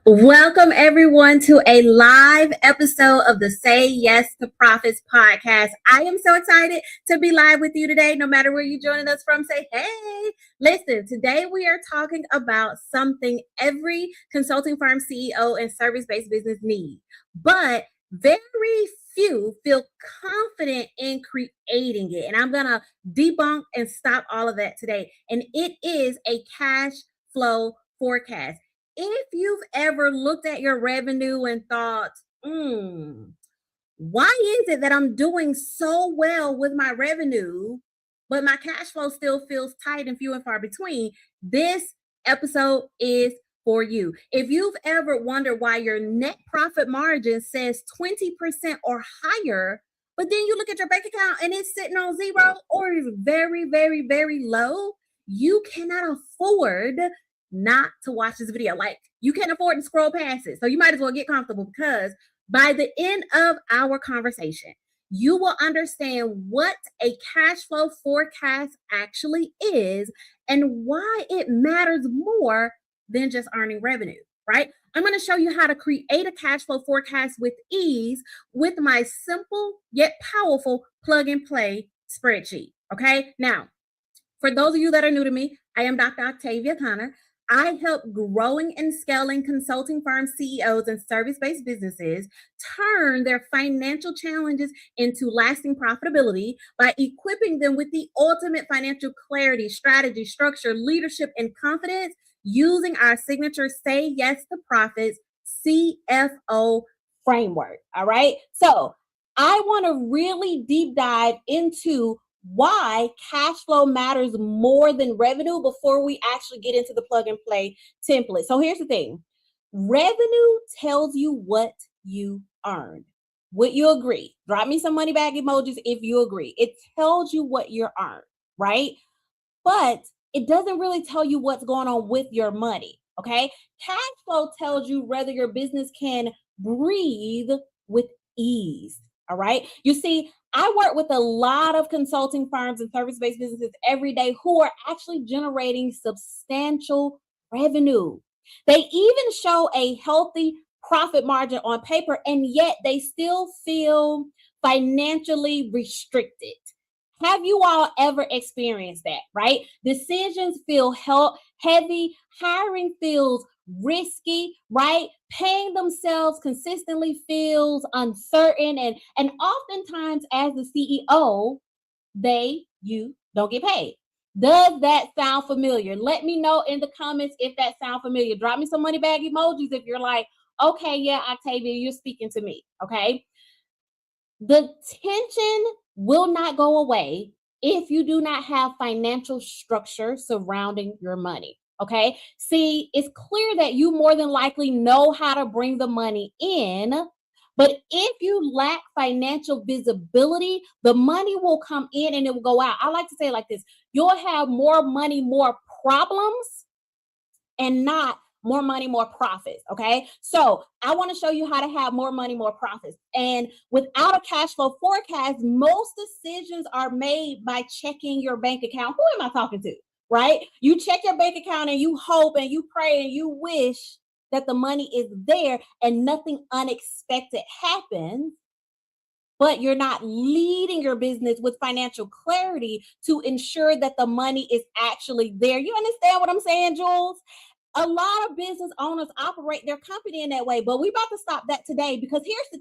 Welcome everyone to a live episode of the Say Yes to Profits podcast. I am so excited to be live with you today. No matter where you're joining us from, say hey. Listen, today we are talking about something every consulting firm CEO and service-based business need, but very few feel confident in creating it. And I'm going to debunk and stop all of that today. And it is a cash flow forecast. If you've ever looked at your revenue and thought, why is it that I'm doing so well with my revenue, but my cash flow still feels tight and few and far between? This episode is for you. If you've ever wondered why your net profit margin says 20% or higher, but then you look at your bank account and it's sitting on zero or is very, very, very low, you cannot afford not to watch this video. Like, you can't afford to scroll past it. So you might as well get comfortable, because by the end of our conversation, you will understand what a cash flow forecast actually is and why it matters more than just earning revenue, right? I'm going to show you how to create a cash flow forecast with ease with my simple yet powerful plug and play spreadsheet. Okay. Now, for those of you that are new to me, I am Dr. Octavia Conner. I help growing and scaling consulting firm CEOs and service-based businesses turn their financial challenges into lasting profitability by equipping them with the ultimate financial clarity, strategy, structure, leadership, and confidence using our signature Say Yes to Profits CFO framework. All right. So I want to really deep dive into why cash flow matters more than revenue before we actually get into the plug and play template. So here's the thing. Revenue tells you what you earned. Would you agree? Drop me some money bag emojis if you agree. It tells you what you earned, right? But it doesn't really tell you what's going on with your money, okay? Cash flow tells you whether your business can breathe with ease, all right? You see, I work with a lot of consulting firms and service-based businesses every day who are actually generating substantial revenue. They even show a healthy profit margin on paper, and yet they still feel financially restricted. Have you all ever experienced that, right? Decisions feel heavy, hiring feels risky, right? Paying themselves consistently feels uncertain, and oftentimes as the CEO, you don't get paid. Does that sound familiar? Let me know in the comments if that sounds familiar. Drop me some money bag emojis if you're like, okay, yeah, Octavia, you're speaking to me, okay? The tension will not go away if you do not have financial structure surrounding your money. Okay. See, it's clear that you more than likely know how to bring the money in, but if you lack financial visibility, the money will come in and it will go out. I like to say it like this: you'll have more money, more problems, and not more money, more profits. Okay. So I want to show you how to have more money, more profits. And without a cash flow forecast, most decisions are made by checking your bank account. Who am I talking to? Right? You check your bank account and you hope and you pray and you wish that the money is there and nothing unexpected happens. But you're not leading your business with financial clarity to ensure that the money is actually there. You understand what I'm saying, Jules? A lot of business owners operate their company in that way, but we about to stop that today, because here's the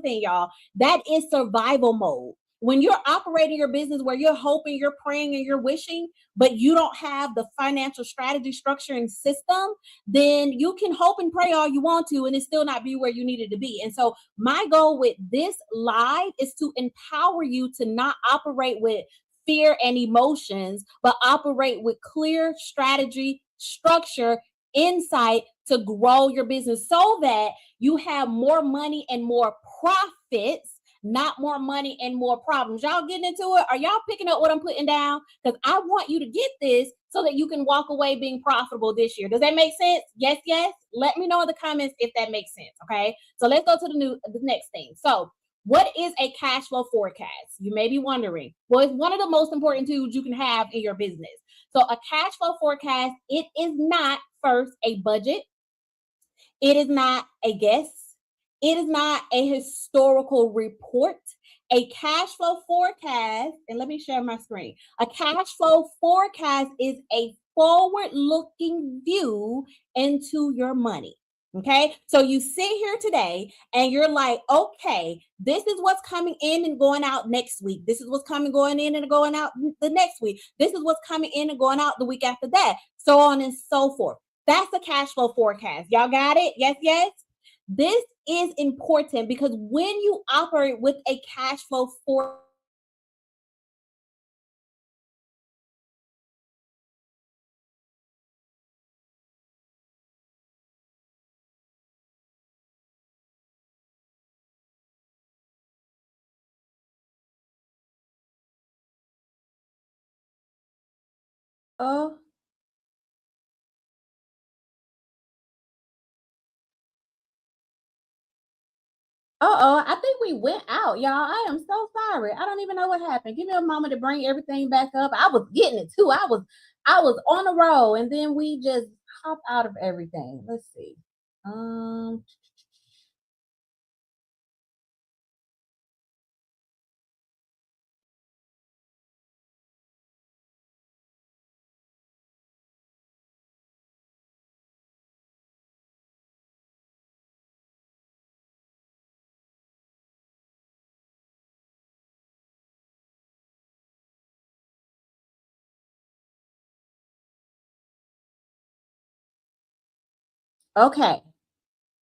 thing, y'all. That is survival mode. When you're operating your business where you're hoping, you're praying, and you're wishing, but you don't have the financial strategy, structure, and system, then you can hope and pray all you want to, and it still not be where you needed to be. And so my goal with this live is to empower you to not operate with fear and emotions, but operate with clear strategy, structure, insight to grow your business so that you have more money and more profits, not more money and more problems. Y'all getting into it? Are y'all picking up what I'm putting down? Because I want you to get this so that you can walk away being profitable this year. Does that make sense? Yes, yes. Let me know in the comments if that makes sense. Okay. So let's go to the next thing. So what is a cash flow forecast? You may be wondering. Well, it's one of the most important tools you can have in your business. So a cash flow forecast, it is not first a budget. It is not a guess. It is not a historical report. A cash flow forecast, and let me share my screen. A cash flow forecast is a forward looking view into your money. Okay, so you sit here today and you're like, okay, this is what's coming in and going out next week. This is what's coming, going in and going out the next week. This is what's coming in and going out the week after that, so on and so forth. That's a cash flow forecast. Y'all got it? Yes, yes. This is important because when you operate with a cash flow forecast, oh, I think we went out, y'all. I am so sorry. I don't even know what happened. Give me a moment to bring everything back up. I was getting it too. I was on the roll, and then we just hopped out of everything. Let's see. Um. Okay.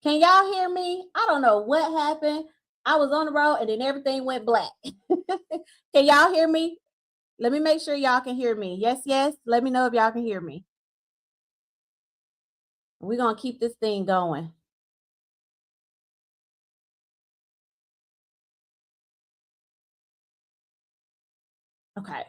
Can y'all hear me? I don't know what happened. I was on the road, and then everything went black. Can y'all hear me? Let me make sure y'all can hear me. Yes, yes. Let me know if y'all can hear me. We're going to keep this thing going. Okay.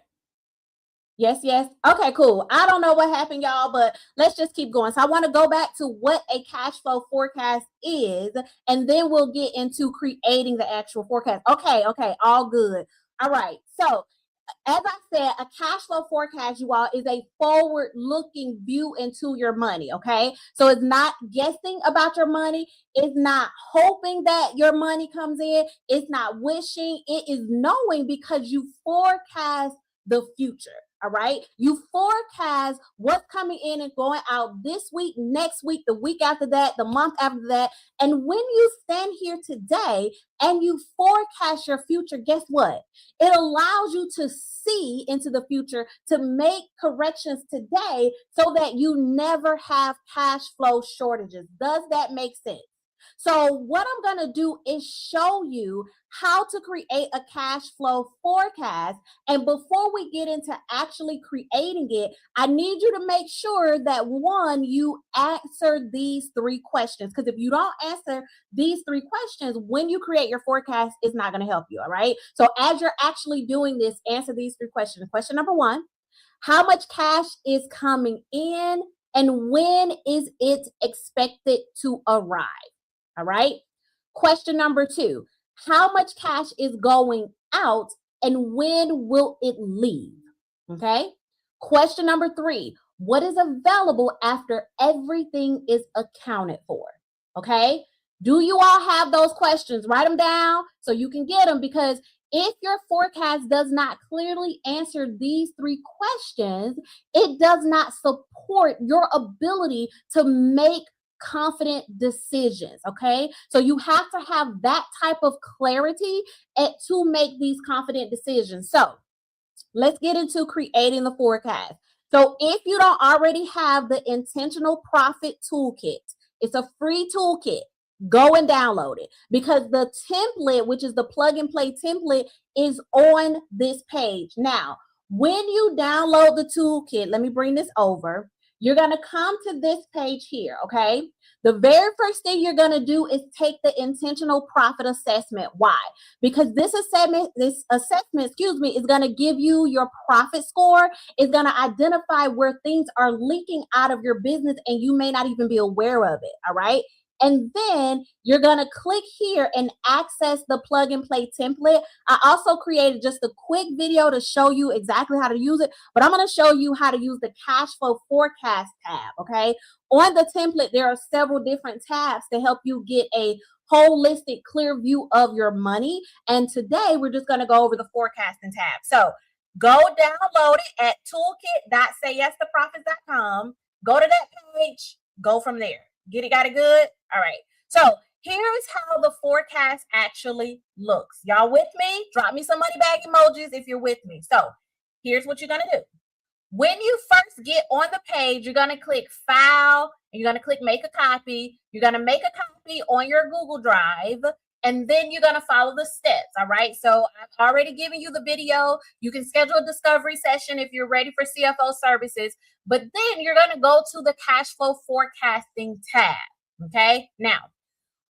Yes, yes. Okay, cool. I don't know what happened, y'all, but let's just keep going. So I want to go back to what a cash flow forecast is, and then we'll get into creating the actual forecast. Okay, all good. All right. So as I said, a cash flow forecast, you all, is a forward looking view into your money. Okay. So it's not guessing about your money. It's not hoping that your money comes in. It's not wishing. It is knowing because you forecast the future. All right. You forecast what's coming in and going out this week, next week, the week after that, the month after that. And when you stand here today and you forecast your future, guess what? It allows you to see into the future to make corrections today so that you never have cash flow shortages. Does that make sense? So what I'm going to do is show you how to create a cash flow forecast. And before we get into actually creating it, I need you to make sure that one, you answer these three questions. Because if you don't answer these three questions, when you create your forecast, it's not going to help you. All right. So as you're actually doing this, answer these three questions. Question number one: how much cash is coming in and when is it expected to arrive? All right. Question number two: how much cash is going out and when will it leave? Okay. Question number three: what is available after everything is accounted for? Okay. Do you all have those questions? Write them down so you can get them, because if your forecast does not clearly answer these three questions, it does not support your ability to make confident decisions. Okay. So you have to have that type of clarity to make these confident decisions. So let's get into creating the forecast. So if you don't already have the intentional profit toolkit, it's a free toolkit. Go and download it, because the template, which is the plug and play template, is on this page. Now, when you download the toolkit, let me bring this over. You're going to come to this page here. Okay. The very first thing you're going to do is take the intentional profit assessment. Why? Because this assessment, is going to give you your profit score. It's going to identify where things are leaking out of your business and you may not even be aware of it. All right. And then you're going to click here and access the plug and play template. I also created just a quick video to show you exactly how to use it, but I'm going to show you how to use the cash flow forecast tab. Okay. On the template, there are several different tabs to help you get a holistic, clear view of your money. And today we're just going to go over the forecasting tab. So go download it at toolkit.sayyesToprofits.com. Go to that page, go from there. Get it, got it good? All right. So here's how the forecast actually looks. Y'all with me? Drop me some money bag emojis if you're with me. So here's what you're going to do. When you first get on the page, you're going to click File, and you're going to click Make a Copy. You're going to make a copy on your Google Drive, and then you're going to follow the steps, all right? So I've already given you the video. You can schedule a discovery session if you're ready for CFO services, but then you're going to go to the cash flow forecasting tab, okay? Now,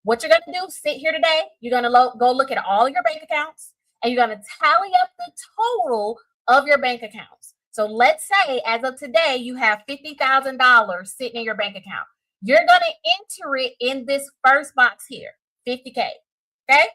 what you're going to do, sit here today, you're going to go look at all your bank accounts, and you're going to tally up the total of your bank accounts. So let's say as of today, you have $50,000 sitting in your bank account. You're going to enter it in this first box here, 50K. Okay?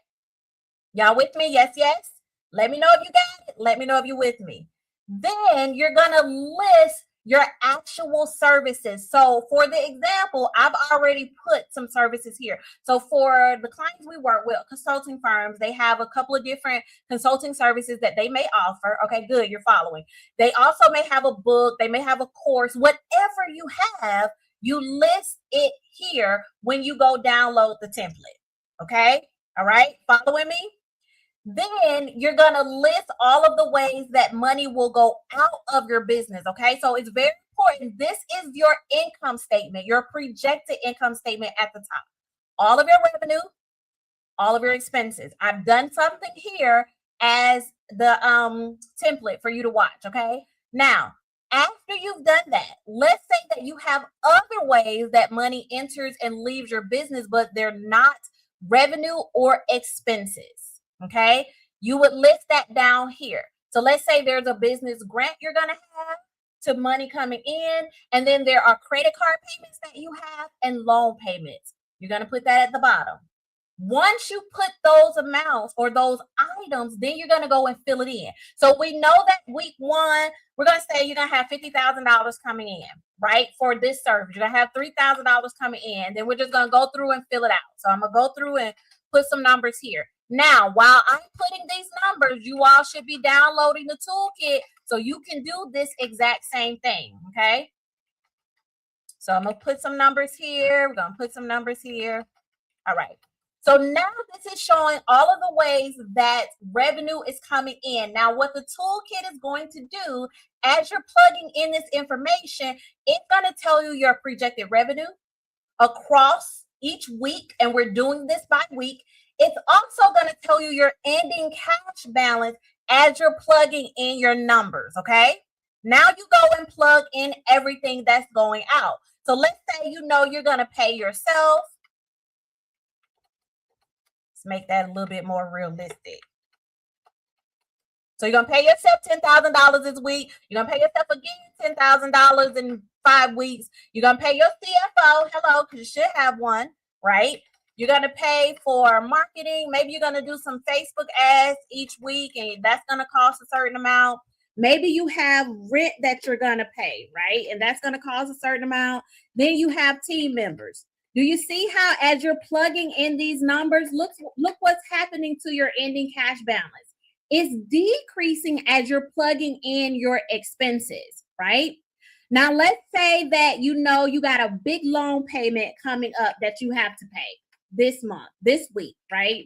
Y'all with me? Yes, yes. Let me know if you got it. Let me know if you're with me. Then you're going to list your actual services. So for the example, I've already put some services here. So for the clients we work with, consulting firms, they have a couple of different consulting services that they may offer. Okay, good, you're following. They also may have a book, they may have a course, whatever you have, you list it here when you go download the template. Okay, all right, following me? Then you're going to list all of the ways that money will go out of your business. Okay. So it's very important. This is your income statement, your projected income statement at the top. All of your revenue, all of your expenses. I've done something here as the template for you to watch. Okay. Now, after you've done that, let's say that you have other ways that money enters and leaves your business, but they're not revenue or expenses. Okay, you would list that down here. So let's say there's a business grant you're going to have to money coming in, and then there are credit card payments that you have and loan payments. You're going to put that at the bottom. Once you put those amounts or those items, then you're going to go and fill it in. So we know that week one, we're going to say you're going to have $50,000 coming in, right? For this service, you're going to have $3,000 coming in. Then we're just going to go through and fill it out. So I'm going to go through and put some numbers here. Now, while I'm putting these numbers, you all should be downloading the toolkit so you can do this exact same thing, okay? So I'm going to put some numbers here. We're going to put some numbers here. All right. So now this is showing all of the ways that revenue is coming in. Now, what the toolkit is going to do as you're plugging in this information, it's going to tell you your projected revenue across each week, and we're doing this by week. It's also going to tell you your ending cash balance as you're plugging in your numbers, okay? Now you go and plug in everything that's going out. So let's say you know you're going to pay yourself. Let's make that a little bit more realistic. So you're going to pay yourself $10,000 this week. You're going to pay yourself again $10,000 in 5 weeks. You're going to pay your CFO, hello, because you should have one, right? You're going to pay for marketing. Maybe you're going to do some Facebook ads each week, and that's going to cost a certain amount. Maybe you have rent that you're going to pay, right? And that's going to cost a certain amount. Then you have team members. Do you see how as you're plugging in these numbers, look what's happening to your ending cash balance? It's decreasing as you're plugging in your expenses, right? Now, let's say that you know you got a big loan payment coming up that you have to pay this month, this week, right?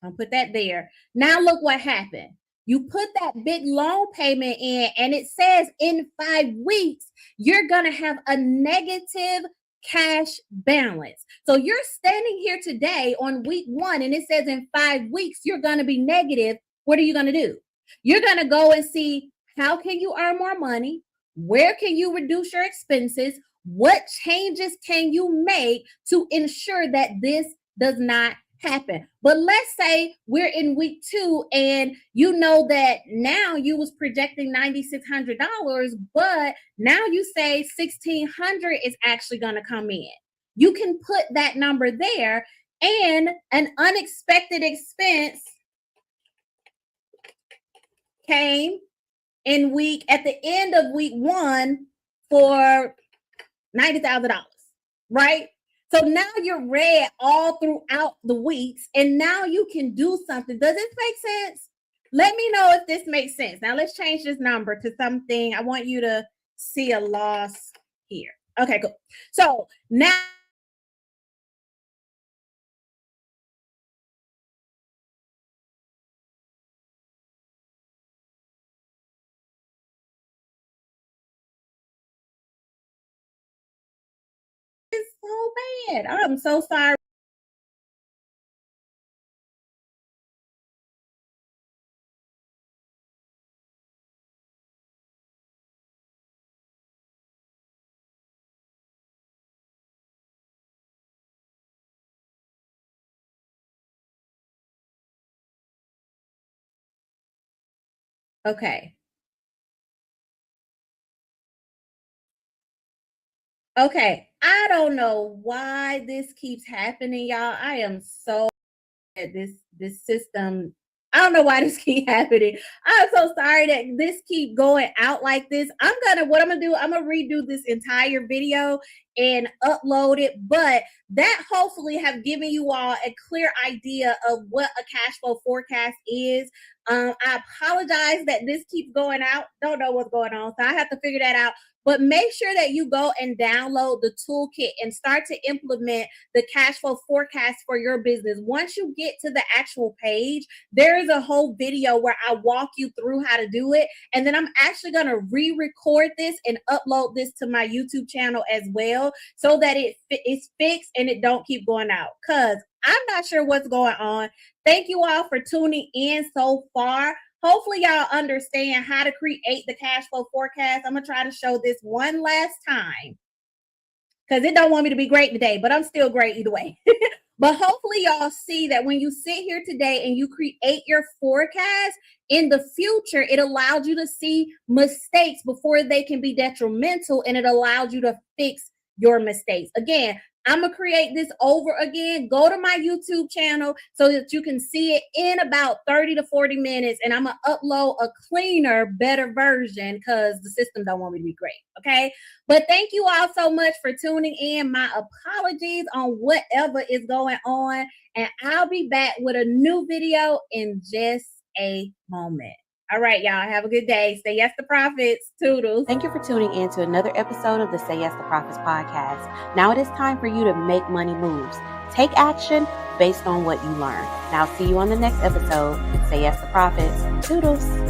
I'll put that there. Now look what happened. You put that big loan payment in, and it says in 5 weeks, you're going to have a negative cash balance. So you're standing here today on week 1, and it says in 5 weeks, you're going to be negative. What are you going to do? You're going to go and see how can you earn more money? Where can you reduce your expenses? What changes can you make to ensure that this does not happen? But let's say we're in week 2 and you know that now you was projecting $9,600, but now you say $1,600 is actually going to come in. you can put that number there, and an unexpected expense came at the end of week 1 for $90,000, right? So now you're red all throughout the weeks, and now you can do something. Does this make sense? Let me know if this makes sense. Now let's change this number to something. I want you to see a loss here. Okay, cool. So now it's so bad. I'm so sorry. Okay. Okay. I don't know why this keeps happening, y'all. I am so this system. I don't know why this keep happening. I'm so sorry that this keep going out like this. What I'm gonna do, I'm gonna redo this entire video and upload it, but that hopefully have given you all a clear idea of what a cash flow forecast is. I apologize that this keeps going out. Don't know what's going on, so I have to figure that out. But make sure that you go and download the toolkit and start to implement the cash flow forecast for your business. Once you get to the actual page, there is a whole video where I walk you through how to do it. And then I'm actually going to re-record this and upload this to my YouTube channel as well, so that it's fixed and it don't keep going out, because I'm not sure what's going on. Thank you all for tuning in so far. Hopefully y'all understand how to create the cash flow forecast. I'm going to try to show this one last time, because it don't want me to be great today, but I'm still great either way. But hopefully y'all see that when you sit here today and you create your forecast, in the future, it allows you to see mistakes before they can be detrimental, and it allows you to fix your mistakes. Again, I'm going to create this over again. Go to my YouTube channel so that you can see it in about 30 to 40 minutes. And I'm going to upload a cleaner, better version, because the system don't want me to be great. Okay. But thank you all so much for tuning in. My apologies on whatever is going on. And I'll be back with a new video in just a moment. All right, y'all. Have a good day. Say yes to profits. Toodles. Thank you for tuning in to another episode of the Say Yes to Profits podcast. Now it is time for you to make money moves. Take action based on what you learn. Now, see you on the next episode. Say Yes to Profits. Toodles.